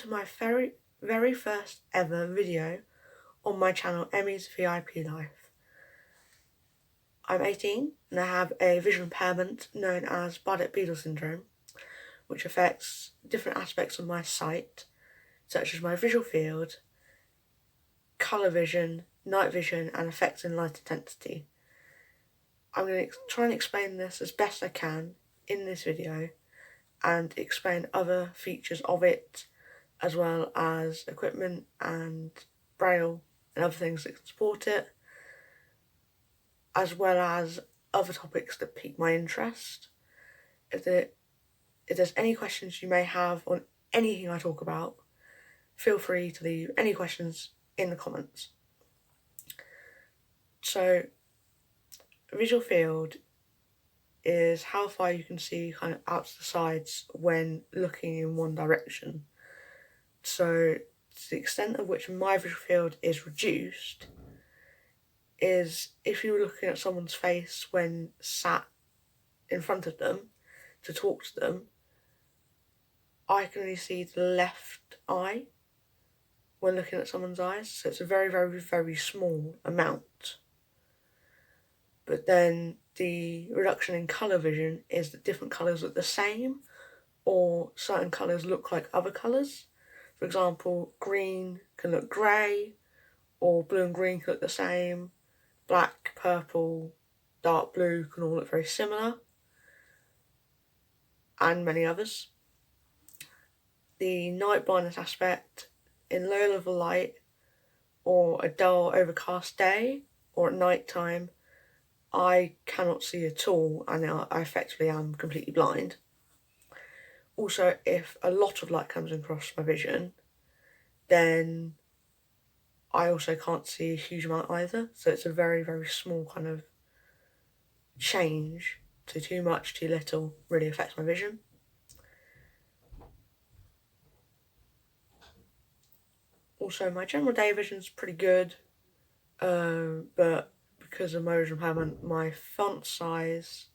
to my very first ever video on my channel, Emmy's VIP Life. I'm 18 and I have a visual impairment known as Bardet-Biedl syndrome, which affects different aspects of my sight, such as my visual field, colour vision, night vision, and effects in light intensity. I'm going to try and explain this as best I can in this video and explain other features of it, as well as equipment and braille and other things that can support it, as well as other topics that pique my interest. If there's any questions you may have on anything I talk about, feel free to leave any questions in the comments. So, visual field is how far you can see kind of out to the sides when looking in one direction. So, to the extent of which my visual field is reduced is if you were looking at someone's face when sat in front of them to talk to them, I can only see the left eye when looking at someone's eyes, so it's a very, very, very small amount. But then the reduction in colour vision is that different colours look the same, or certain colours look like other colours. For example, green can look grey, or blue and green can look the same. Black, purple, dark blue can all look very similar, and many others. The night blindness aspect, in low level light, or a dull overcast day, or at night time, I cannot see at all, and I effectively am completely blind. Also, if a lot of light comes across my vision, then I also can't see a huge amount either, so it's a very, very small kind of change. So too much, too little really affects my vision. Also, my general day vision's pretty good, but because of my visual impairment, my font size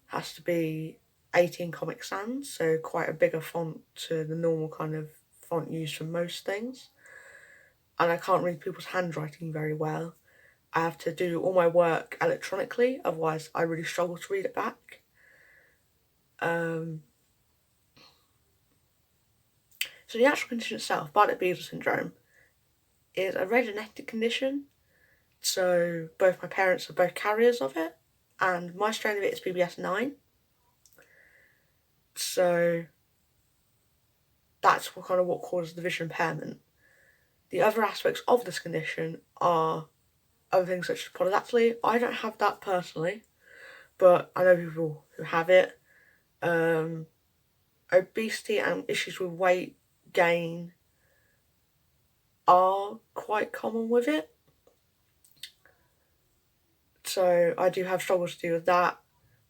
has to be 18 Comic Sans, so quite a bigger font to the normal kind of font used for most things. And I can't read people's handwriting very well. I have to do all my work electronically, otherwise I really struggle to read it back. So the actual condition itself, Bardet-Biedl syndrome, is a rare genetic condition. So both my parents are both carriers of it, and my strain of it is BBS9. So that's what causes the vision impairment. The other aspects of this condition are other things such as polydactyly. I don't have that personally, but I know people who have it. Obesity and issues with weight gain are quite common with it. So I do have struggles to do with that.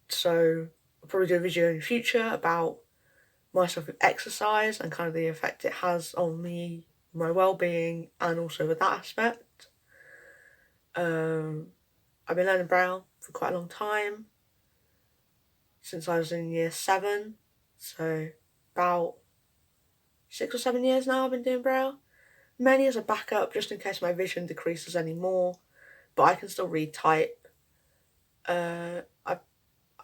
So I'll probably do a video in the future about myself with exercise and kind of the effect it has on me, my well-being, and also with that aspect. I've been learning Braille for quite a long time, since I was in year 7, so about 6 or 7 years now I've been doing Braille. Mainly as a backup, just in case my vision decreases any more, but I can still read type.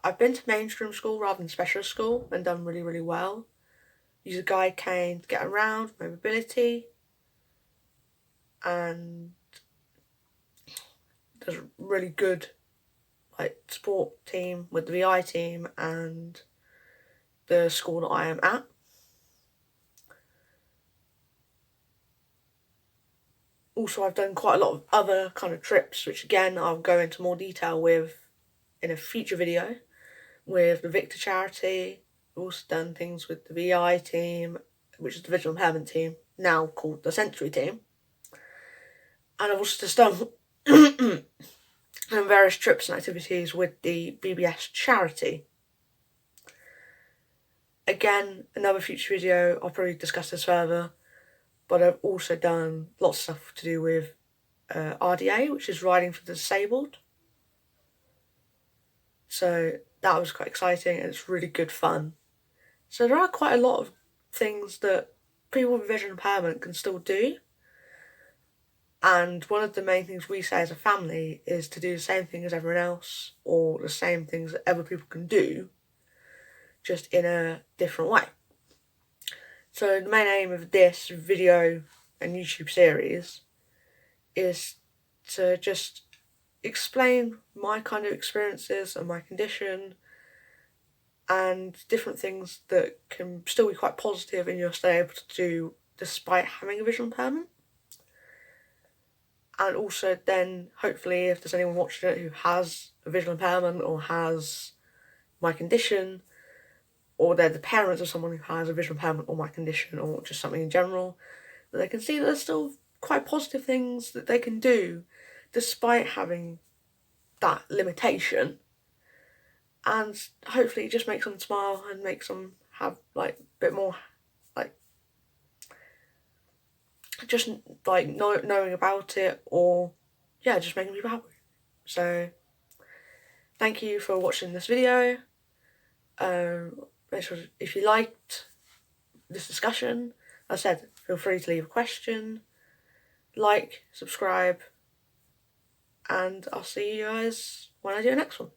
I've been to mainstream school rather than specialist school and done really, really well. Use a guide cane to get around, my mobility, and there's a really good support team with the VI team and the school that I am at. Also, I've done quite a lot of other kind of trips, which again I'll go into more detail with in a future video, with the Victor charity. I've also done things with the VI team, which is the visual impairment team, now called the sensory team. And I've also just done various trips and activities with the BBS charity. Again, another future video, I'll probably discuss this further, but I've also done lots of stuff to do with RDA, which is Riding for the Disabled. So that was quite exciting and it's really good fun. So there are quite a lot of things that people with visual impairment can still do. And one of the main things we say as a family is to do the same thing as everyone else, or the same things that other people can do, just in a different way. So the main aim of this video and YouTube series is to just explain my kind of experiences and my condition, and different things that can still be quite positive and you're still able to do despite having a visual impairment. And also then, hopefully, if there's anyone watching it who has a visual impairment or has my condition, or they're the parents of someone who has a visual impairment or my condition, or just something in general, that they can see that there's still quite positive things that they can do despite having that limitation. And hopefully it just makes them smile and makes them have like a bit more like just like knowing about it, or yeah, just making people happy. So thank you for watching this video. If you liked this discussion, as I said, feel free to leave a question, like, subscribe, and I'll see you guys when I do the next one.